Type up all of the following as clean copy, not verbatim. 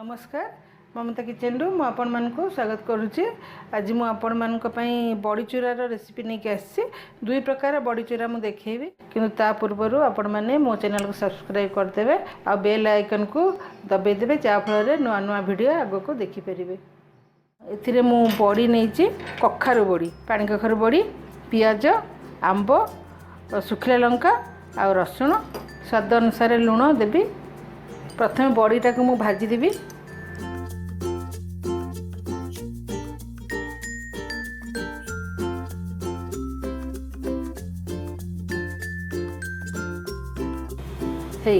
नमस्कार ममता किचन रु मु आपण मानकु स्वागत करुच्ची। आज मु आपण मानक पई बड़ी चूरार रेसिपी नहीं आसी। दुई प्रकार बड़ी चूरा मु देखेबी किंतु ता पूर्व आपण माने मो चैनल को सब्सक्राइब करदेबे आ बेल आइकन को दबाई देबे जा फल रे नुआ नुआ वीडियो आगो को देखि परिबे। एथिरे मु बड़ी नैची कखारु बड़ी, पानी कखारु बड़ी, पियाज, आंब, सुखिला लंका आ रसुण, स्वाद अनुसार लुण देबी। प्रथम बड़ीटा को मु भाजी देबी।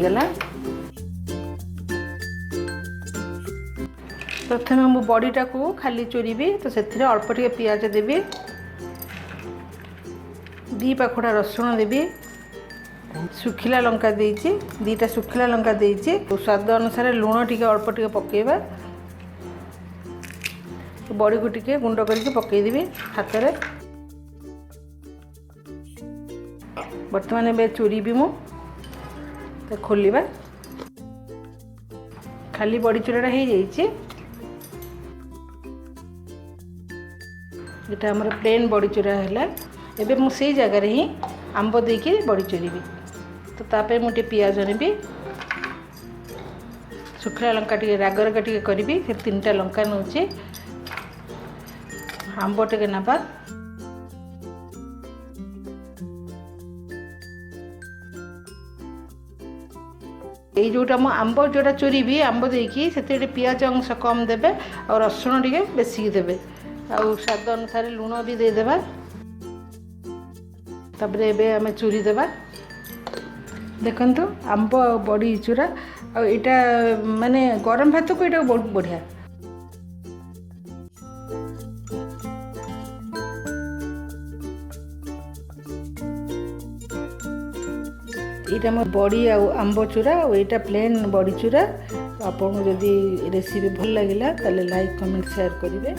गला प्रथम मु बड़ीटा को खाली चोरीबी तो से अल्प टे पियाज देबी, दी पाखुड़ा रसुण देबी, सुखिला लंका देइछि, दीटा सुखिला लंका देइछि, स्वाद अनुसार लुण टिके अल्प टिके पकेबा। बड़ी को टिके गुंड करके पकई देबी हाथ रे। वर्तमान ए चोरी भी मु तो खोलिबा। खाली बड़ी चूराटा हो जाइछि। एटा हमर प्लेन बड़ी चूरा हैला। एबे मु सेई जगह रे ही आंब देके बड़ी चोरीबी। तो तापे मुटे पियाज नेबी, सुखला लंका टिके रागर का टिके करबी। फिर 3टा लंका नउछि, आंब टिके नबा। ये जोटा मु आंब जोटा चोरीबी आंब देकी से पियाज अंश कम देबे और रसुण टिके बेसी देबे और स्वाद अनुसार लुण भी दे देबा। तबरे एबे हमें चूरी देबा। देखंतु आंब बड़ी चूरा और एटा माने गरम भात को एटा बहुत बढ़िया। एटा मो बड़ी आ आंब चूरा और एटा प्लेन बड़ी चूरा। आपन जदी रेसिपी भल लागिला ताले लाइक कमेंट शेयर करिवे।